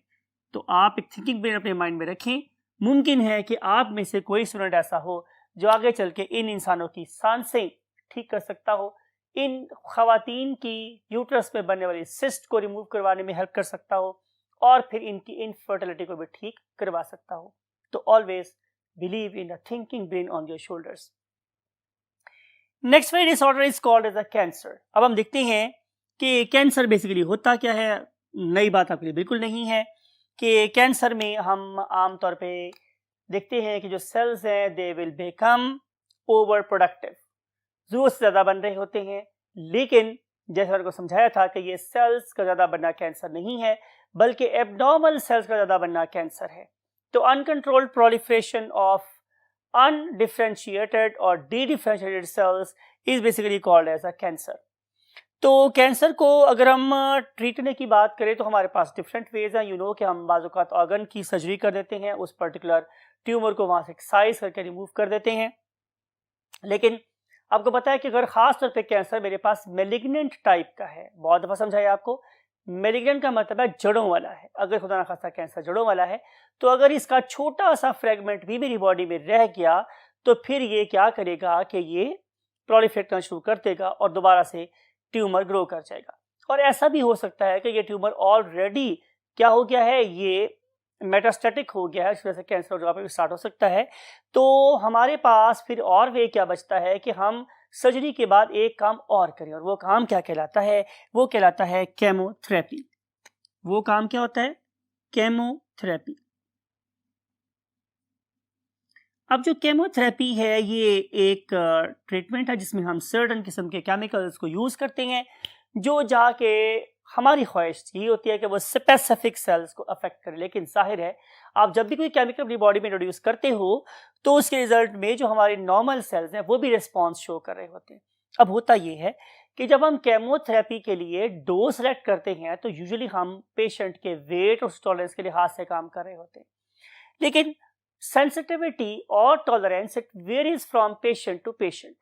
तो आप एक थिंकिंग ब्रेन अपने माइंड में रखें, मुमकिन है कि आप में से कोई स्टूडेंट ऐसा हो जो आगे चल के इन इंसानों की सांसें ठीक कर सकता हो, इन खवातीन की यूट्रस में बनने वाली सिस्ट को रिमूव करवाने में हेल्प कर सकता हो और फिर इनकी इनफर्टिलिटी को भी ठीक करवा सकता हो। तो always believe in a thinking brain on your shoulders. Next disorder is called as a cancer. अब हम देखते हैं कि कैंसर बेसिकली होता क्या है। नई बात आपके लिए बिल्कुल नहीं है कि कैंसर में हम आमतौर पे देखते हैं कि जो सेल्स हैं they will become over productive, जरूरत से ज़्यादा बन रहे होते हैं, लेकिन जैसे मैंने को समझाया था कि ये सेल्स का ज़्यादा बनना कैंसर नहीं है बल्कि एब्नॉर्मल सेल्स का ज़्यादा बनना कैंसर है। तो अनकंट्रोल्ड प्रोलिफरेशन ऑफ अनडिफरेंशिएटेड और dedifferentiated cells is basically called as a cancer. तो कैंसर को अगर हम ट्रीट करने की बात करें तो हमारे पास डिफरेंट वेज हैं। यू नो कि हम बाज़ औक़ात ऑर्गन की सर्जरी कर देते हैं, उस पर्टिकुलर ट्यूमर को वहाँ से एक्साइज करके रिमूव कर देते हैं, लेकिन आपको पता है कि अगर खास तौर पे कैंसर मेरे पास मेलिग्नेंट टाइप का है, बहुत दफ़ा समझाया आपको, मेलिग्नेंट का मतलब है जड़ों वाला है। अगर खुदा ना खास्ता कैंसर जड़ों वाला है तो अगर इसका छोटा सा फ्रेगमेंट भी मेरी बॉडी में रह गया तो फिर ये क्या करेगा कि ये प्रोलिफरेट करना शुरू कर देगा और दोबारा से ट्यूमर ग्रो कर जाएगा। और ऐसा भी हो सकता है कि ये ट्यूमर ऑलरेडी क्या हो गया है, ये मेटास्टेटिक हो गया है, इस वजह से कैंसर जगह पे स्टार्ट हो सकता है। तो हमारे पास फिर और वे क्या बचता है कि हम सर्जरी के बाद एक काम और करें, और वो काम क्या कहलाता है? वो कहलाता है केमोथेरेपी। वो काम क्या होता है? केमोथेरेपी। अब जो केमोथेरेपी है ये एक ट्रीटमेंट है जिसमें हम सर्टेन किस्म के केमिकल्स को यूज करते हैं जो जाके हमारी ख्वाहिश ये होती है कि वो स्पेसिफिक सेल्स को अफेक्ट करे। लेकिन जाहिर है आप जब भी कोई केमिकल अपनी बॉडी में इंट्रोड्यूस करते हो तो उसके रिजल्ट में जो हमारे नॉर्मल सेल्स हैं वो भी रिस्पॉन्स शो कर रहे होते हैं। अब होता ये है कि जब हम केमोथेरेपी के लिए डोज सेलेक्ट करते हैं तो यूजुअली हम पेशेंट के वेट और टॉलरेंस के लिहाज से काम कर रहे होते हैं, लेकिन सेंसिटिविटी और tolerance it varies from patient to patient.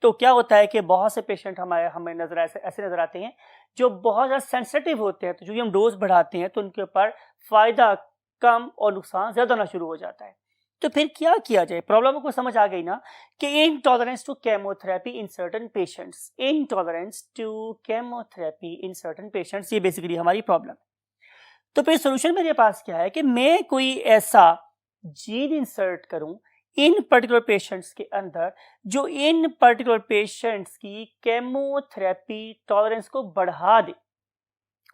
तो क्या होता है कि बहुत से पेशेंट हमें नजर ऐसे नजर आते हैं जो बहुत ज़्यादा सेंसिटिव होते हैं, तो जो हम डोज बढ़ाते हैं तो उनके ऊपर फ़ायदा कम और नुकसान ज़्यादा होना शुरू हो जाता है। तो फिर क्या किया जाए? प्रॉब्लम को समझ आ गई ना कि intolerance to chemotherapy in certain patients, intolerance to chemotherapy in certain patients, ये बेसिकली हमारी प्रॉब्लम। तो फिर सोल्यूशन मेरे पास क्या है कि मैं कोई ऐसा जीन इंसर्ट करूं इन पर्टिकुलर पेशेंट्स के अंदर जो इन पर्टिकुलर पेशेंट्स की केमोथेरेपी टॉलरेंस को बढ़ा दे।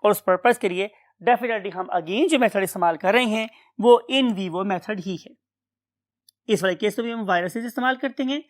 और उस पर्पस के लिए डेफिनेटली हम अगेन जो मेथड इस्तेमाल कर रहे हैं वो इन वीवो मेथड ही है। इस वाले केस में भी हम वायरसेस इस्तेमाल करते हैं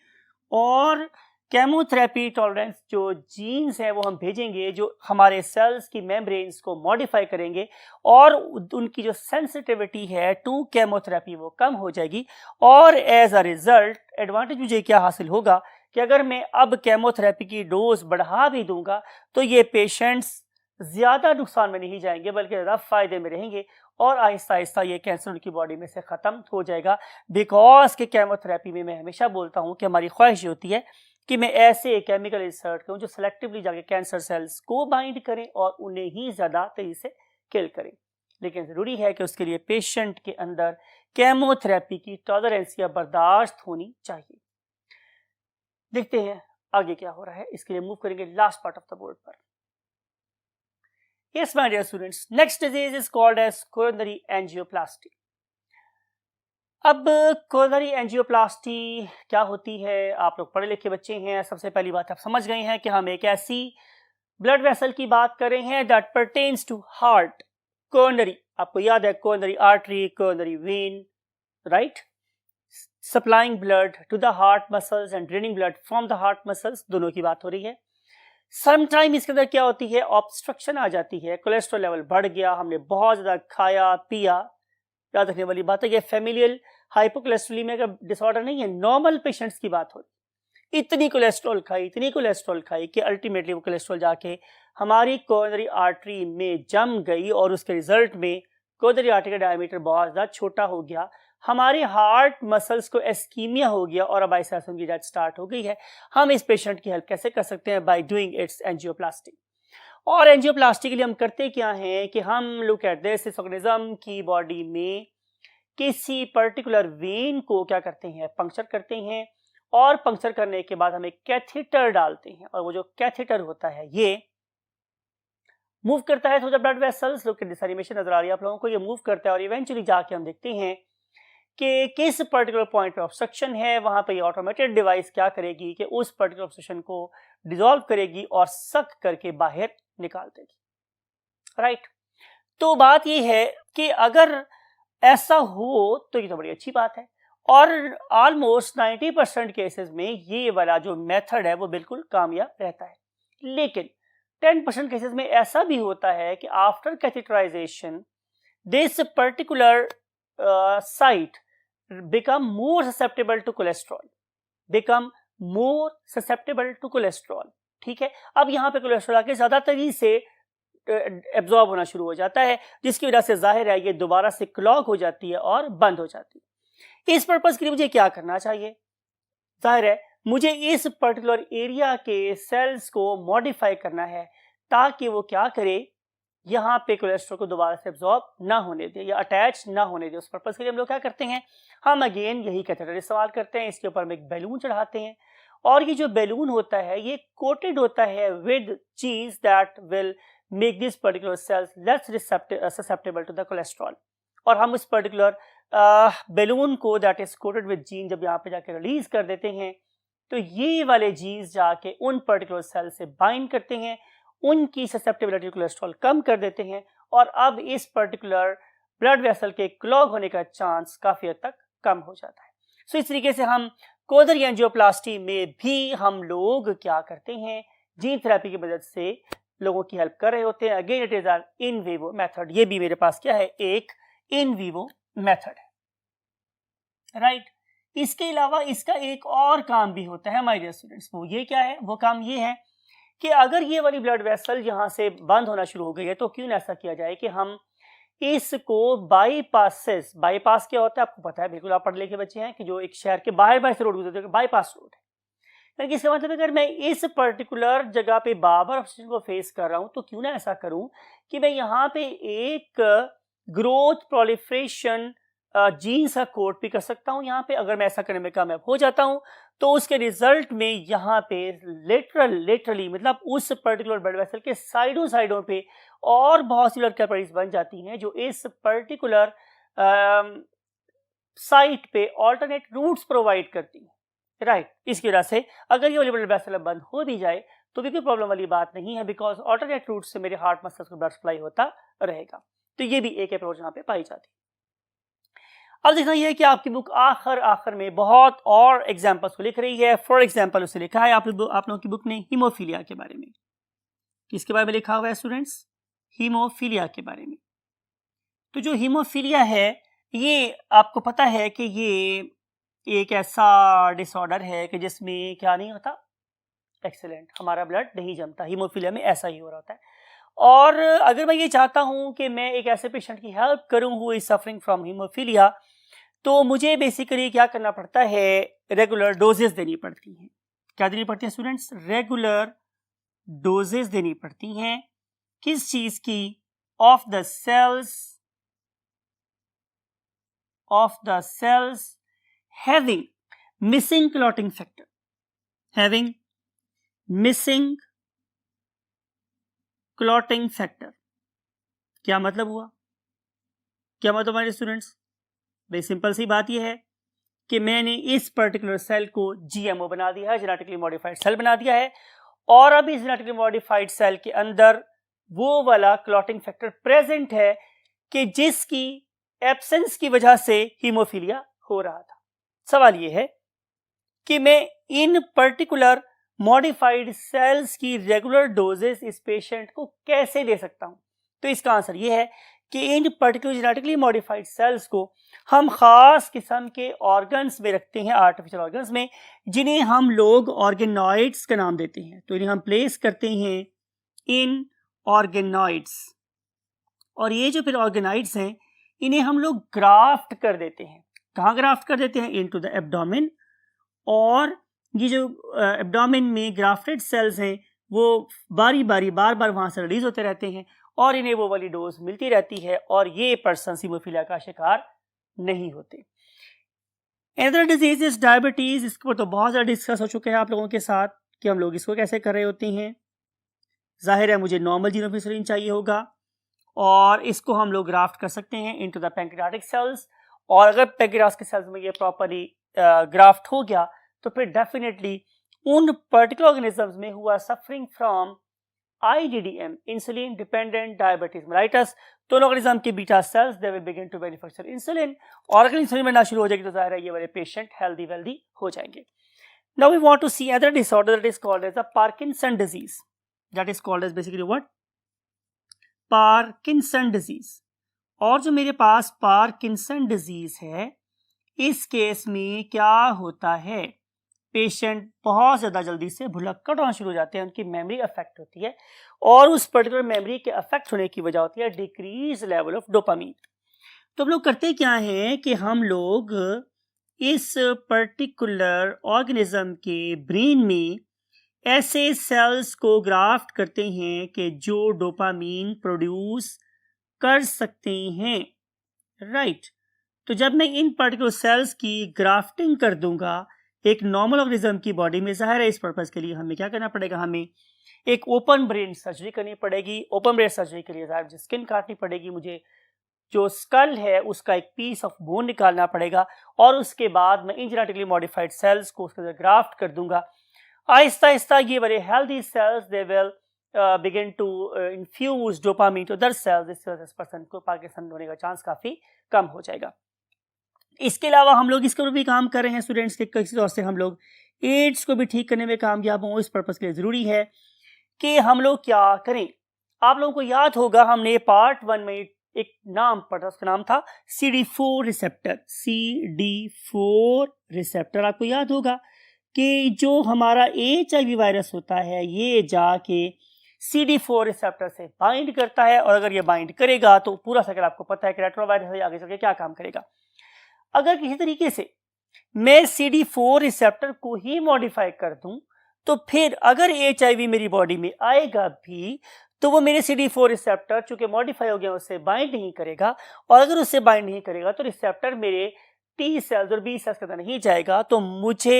और केमोथेरेपी टॉलरेंस जो जीन्स हैं वो हम भेजेंगे जो हमारे सेल्स की मेम्ब्रेन्स को मॉडिफाई करेंगे और उनकी जो सेंसिटिविटी है टू केमोथेरेपी वो कम हो जाएगी। और एज अ रिजल्ट एडवांटेज मुझे क्या हासिल होगा कि अगर मैं अब केमोथेरेपी की डोज बढ़ा भी दूंगा तो ये पेशेंट्स ज़्यादा नुकसान में नहीं जाएंगे बल्कि ज़्यादा फ़ायदे में रहेंगे और आहिस्ता आहिस्ता ये कैंसर उनकी बॉडी में से ख़त्म हो जाएगा। बिकॉज के केमोथेरेपी में मैं हमेशा बोलता हूँ कि हमारी ख्वाहिश होती है कि मैं ऐसे केमिकल इंसर्ट करूं जो सेलेक्टिवली जाके कैंसर सेल्स को बाइंड करें और उन्हें ही ज़्यादा तेजी से किल करें। लेकिन ज़रूरी है कि उसके लिए पेशेंट के अंदर केमोथेरेपी की टॉलरेंस या बर्दाश्त होनी चाहिए। देखते हैं आगे क्या हो रहा है। इसके लिए मूव करेंगे last part of the board पर। Yes, my dear students, next disease is called as coronary angioplasty. अब कोरोनरी एंजियोप्लास्टी क्या होती है? आप लोग पढ़े लिखे बच्चे हैं, सबसे पहली बात आप समझ गए हैं कि हम एक ऐसी ब्लड वेसल की बात कर रहे हैं that pertains to heart. Coronary, आपको याद है coronary artery, coronary vein, right, supplying blood to the heart muscles and draining blood from the heart muscles, दोनों की बात हो रही है। समटाइम इसके अंदर क्या होती है? ऑब्स्ट्रक्शन आ जाती है, कोलेस्ट्रॉल लेवल बढ़ गया, हमने बहुत ज़्यादा खाया पिया। याद रखने वाली बात है ये फेमिलियल हाइपोकोलेस्ट्रोलेमिया का डिसऑर्डर नहीं है, नॉर्मल पेशेंट्स की बात हो। इतनी कोलेस्ट्रॉल खाई कि अल्टीमेटली वो कोलेस्ट्रॉल जाके हमारी कोरोनरी आर्टरी में जम गई और उसके रिजल्ट में कोरोनरी आर्टरी का डायमीटर बहुत ज़्यादा छोटा हो गया, हमारे हार्ट मसल्स को एस्कीमिया हो गया और अब ऐसा की डेथ स्टार्ट हो गई है। हम इस पेशेंट की हेल्प कैसे कर सकते हैं? By doing it's angioplasty. और एंजियोप्लास्टी के लिए हम करते क्या हैं कि हम लुक एट दिस, इस ऑर्गेनिज्म की बॉडी में किसी पर्टिकुलर वेन को क्या करते हैं? पंक्चर करते हैं और पंक्चर करने के बाद हम एक कैथेटर डालते हैं और वो जो कैथेटर होता है ये मूव करता है through the blood vessels. Look at this animation, नजर आ रही है आप लोगों को, ये मूव करता है और इवेंचुअली जाके हम देखते हैं कि किस पर्टिकुलर पॉइंट पे ऑब्स्ट्रक्शन है। वहां पे ये ऑटोमेटेड डिवाइस क्या करेगी कि उस पर्टिकुलर ऑब्स्ट्रक्शन को डिसॉल्व करेगी और सक करके बाहर निकाल देगी, राइट। तो बात ये है कि अगर ऐसा हो तो ये तो बड़ी अच्छी बात है और ऑलमोस्ट 90% केसेस में ये वाला जो मेथड है वो बिल्कुल कामयाब रहता है। लेकिन 10% केसेस में ऐसा भी होता है कि after catheterization this particular site become more susceptible to cholesterol, ठीक है। अब यहाँ पे कोलेस्ट्रॉल आके ज़्यादा तेजी से एब्जॉर्ब होना शुरू हो जाता है, जिसकी वजह से जाहिर है ये दोबारा से क्लॉग हो जाती है और बंद हो जाती है। इस पर्पज़ के लिए मुझे क्या करना चाहिए? जाहिर है मुझे इस पर्टिकुलर एरिया के सेल्स को मॉडिफाई करना है ताकि वो क्या करे, यहाँ पे कोलेस्ट्रॉल को दोबारा से एब्जॉर्ब ना होने दे या अटैच ना होने दे। उस पर्पज़ के लिए हम लोग क्या करते हैं? हम अगेन यही कैथेटर इस्तेमाल करते हैं। इसके ऊपर हम एक बैलून चढ़ाते हैं और ये जो बैलून होता है ये कोटेड होता है विद चीज that will make this particular cells less susceptible to the cholesterol. और हम उस पर्टिकुलर बैलून को that is coated with gene जब यहाँ पे जाके रिलीज कर देते हैं तो ये वाले जीन्स जाके उन पर्टिकुलर सेल से बाइंड करते हैं, उनकी ससेप्टेबिलिटी कोलेस्ट्रॉल कम कर देते हैं और अब इस पर्टिकुलर ब्लड वेसल के क्लॉग होने का चांस काफ़ी हद तक कम हो जाता है। सो इस तरीके से हम कोरोनरी एंजियोप्लास्टी में भी हम लोग क्या करते हैं? जीन थेरेपी की मदद से लोगों की हेल्प कर रहे होते हैं। Again it is an in vivo method, ये भी मेरे पास क्या है, एक इन विवो मेथड है, राइट। इसके अलावा इसका एक और काम भी होता है माय डियर स्टूडेंट्स, वो ये क्या है, वो काम ये है कि अगर ये वाली ब्लड वेसल यहाँ से बंद होना शुरू हो गई है तो क्यों ना ऐसा किया जाए कि हम इसको बाईपास क्या होता है आपको पता है, बिल्कुल आप पढ़े लिखे बच्चे हैं कि जो एक शहर के बाहर से रोड गुजरते हैं बाईपास रोड है। लेकिन इसका मतलब अगर मैं इस पर्टिकुलर जगह पे बार ऑब्स्टेकल को फेस कर रहा हूं तो क्यों ना ऐसा करूं कि मैं यहाँ पे एक ग्रोथ प्रोलिफरेशन जीन्स का कोड भी कर सकता हूं। यहाँ पे अगर मैं ऐसा करने में कामयाब हो जाता हूं तो उसके रिजल्ट में यहाँ पे लेटरली मतलब उस पर्टिकुलर ब्लड वेसल के साइडों पे और बहुत सी ब्लड कैपिलरीज बन जाती हैं जो इस पर्टिकुलर साइट पे ऑल्टरनेट रूट्स प्रोवाइड करती हैं, राइट। इसकी वजह से अगर ये वाली ब्लड वेसल बंद हो भी जाए तो भी कोई प्रॉब्लम वाली बात नहीं है, बिकॉज ऑल्टरनेट रूट से मेरे हार्ट मसल्स को ब्लड सप्लाई होता रहेगा। तो ये भी एक अप्रोच यहाँ पे पाई जाती है। अब देखना यह है कि आपकी बुक आखिर में बहुत और एग्जाम्पल्स को लिख रही है। फॉर एग्जाम्पल उसे लिखा है आप लोगों की बुक ने हीमोफीलिया के बारे में। किसके बारे में लिखा हुआ है स्टूडेंट्स? हीमोफीलिया के बारे में। तो जो हीमोफीलिया है ये आपको पता है कि ये एक ऐसा डिसऑर्डर है कि जिसमें क्या नहीं होता, एक्सीलेंट, हमारा ब्लड नहीं जमता। हीमोफीलिया में ऐसा ही हो रहा होता है। और अगर मैं ये चाहता हूं कि मैं एक ऐसे पेशेंट की हेल्प करूं who is suffering from haemophilia, तो मुझे बेसिकली क्या करना पड़ता है, रेगुलर डोजेस देनी पड़ती हैं। क्या देनी पड़ती है स्टूडेंट्स? रेगुलर डोजेस देनी पड़ती हैं। किस चीज की? Of the cells having missing clotting factor, having missing clotting factor। क्या मतलब हुआ? क्या मतलब हमारे स्टूडेंट्स? भाई सिंपल सी बात यह है कि मैंने इस पर्टिकुलर सेल को जीएमओ बना दिया है, जेनेटिकली मॉडिफाइड सेल बना दिया है, और अब इस जेनेटिकली मॉडिफाइड सेल के अंदर वो वाला क्लॉटिंग फैक्टर प्रेजेंट है कि जिसकी एब्सेंस की वजह से हीमोफीलिया हो रहा था। सवाल यह है कि मैं इन पर्टिकुलर मॉडिफाइड सेल्स की रेगुलर डोजेस इस पेशेंट को कैसे दे सकता हूं? तो इसका आंसर यह है कि इन पर्टिकुलर जेनेटिकली मॉडिफाइड सेल्स को हम खास किस्म के ऑर्गन्स में रखते हैं, आर्टिफिशियल ऑर्गन्स में, जिन्हें हम लोग ऑर्गेनॉइड्स का नाम देते हैं। तो इन्हें हम प्लेस करते हैं इन ऑर्गेनॉइड्स, और ये जो फिर ऑर्गेनॉइड्स हैं इन्हें हम लोग ग्राफ्ट कर देते हैं। कहाँ ग्राफ्ट कर देते हैं? Into the abdomen. और ये जो एब्डोमेन में ग्राफ्टेड सेल्स हैं वो बार बार वहां से रिलीज होते रहते हैं और इन्हें वो वाली डोज मिलती रहती है, और ये पर्सन हीमोफीलिया का शिकार नहीं होते। Other disease is diabetes. इसके ऊपर तो बहुत ज़्यादा डिस्कस हो चुके हैं आप लोगों के साथ कि हम लोग इसको कैसे कर रहे होते हैं। जाहिर है मुझे नॉर्मल जीनोफिसरीन चाहिए होगा, और इसको हम लोग ग्राफ्ट कर सकते हैं इनटू द पैंक्रियाटिक सेल्स। और अगर पैंक्रियास के सेल्स में ये प्रॉपर्ली ग्राफ्ट हो गया तो फिर डेफिनेटली उन पर्टिकुलर ऑर्गेनिजम्स में हुआ suffering from IDDM, insulin dependent diabetes mellitus, दोनों ऑर्गेनिज्म के beta cells they will begin to manufacture insulin, और अगर इंसुलिन बनना शुरू हो जाएगी तो जाहिर है ये वाले पेशेंट हेल्दी वेल्दी हो जाएंगे। Now we want to see other disorder that is called as the Parkinson disease. That is called as basically what? Parkinson disease. और जो मेरे पास पार्किंसन डिजीज है, इस केस में क्या होता है, पेशेंट बहुत ज़्यादा जल्दी से भुलक्कड़ होना शुरू हो जाते हैं, उनकी मेमोरी अफेक्ट होती है, और उस पर्टिकुलर मेमोरी के अफेक्ट होने की वजह होती है डिक्रीज लेवल ऑफ डोपामीन। तो हम लोग करते क्या हैं कि हम लोग इस पर्टिकुलर ऑर्गेनिज्म के ब्रेन में ऐसे सेल्स को ग्राफ्ट करते हैं कि जो डोपामीन प्रोड्यूस कर सकते हैं, राइट। तो जब मैं इन पर्टिकुलर सेल्स की ग्राफ्टिंग कर दूंगा एक नॉर्मल ऑर्गेनिज्म की बॉडी में, जाहिर है इस पर्पज के लिए हमें क्या करना पड़ेगा, हमें एक ओपन ब्रेन सर्जरी करनी पड़ेगी। ओपन ब्रेन सर्जरी के लिए जाहिर स्किन काटनी पड़ेगी, मुझे जो स्कल है उसका एक पीस ऑफ बोन निकालना पड़ेगा, और उसके बाद मैं इन जेनेटिकली मॉडिफाइड सेल्स को उसके अंदर ग्राफ्ट कर दूंगा। आहिस्ता आहिस्ता ये वाले healthy cells they will begin to infuse dopamine to other cells. इस वजह से पर्सन को पार्किंसन होने का चांस काफी कम हो जाएगा। इसके अलावा हम लोग इसके ऊपर भी काम कर रहे हैं स्टूडेंट्स के, किसी तौर से हम लोग एड्स को भी ठीक करने में कामयाब हों। इस पर्पज के लिए ज़रूरी है कि हम लोग क्या करें। आप लोगों को याद होगा हमने पार्ट 1 में एक नाम पढ़ा, उसका नाम था CD4 रिसेप्टर। CD4 रिसेप्टर आपको याद होगा कि जो हमारा HIV वायरस होता है ये जाके CD4 रिसेप्टर से बाइंड करता है, और अगर ये बाइंड करेगा तो पूरा सर्कल आपको पता है कि रेट्रोवायरस आगे चल के क्या काम करेगा। अगर किसी तरीके से मैं CD4 रिसेप्टर को ही मॉडिफाई कर दूं तो फिर अगर HIV मेरी बॉडी में आएगा भी तो वो मेरे CD4 रिसेप्टर चूंकि मॉडिफाई हो गया उससे बाइंड नहीं करेगा, और अगर उससे बाइंड नहीं करेगा तो रिसेप्टर मेरे टी सेल्स और बी सेल्स के अंदर नहीं जाएगा, तो मुझे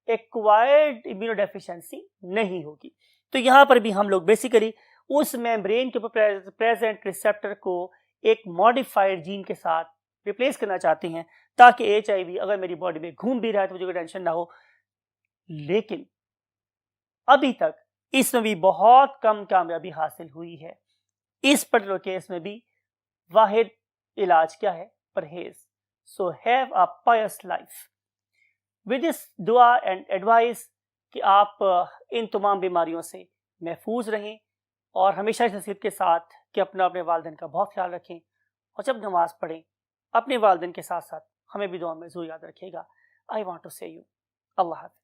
एक्वायर्ड इम्यूनोडेफिशिएंसी नहीं होगी। तो यहाँ पर भी हम लोग बेसिकली उस मेम्ब्रेन के ऊपर प्रेजेंट रिसेप्टर को एक मॉडिफाइड जीन के साथ रिप्लेस करना चाहते हैं ताकि HIV अगर मेरी बॉडी में घूम भी रहा है तो मुझे कोई टेंशन ना हो। लेकिन अभी तक इसमें भी बहुत कम कामयाबी हासिल हुई है। इस पर्टिकुलर केस में भी वाहिद इलाज क्या है? परहेज। So have a pious life. With this दुआ एंड एडवाइस कि आप इन तमाम बीमारियों से महफूज रहें, और हमेशा इस नसीहत के साथ कि अपने वालिदैन का बहुत ख्याल रखें, और जब नमाज पढ़ें अपने वालिदैन के साथ साथ हमें भी दुआ में ज़रूर याद रखिएगा। आई वांट टू से यू अल्लाह हाफ़िज़।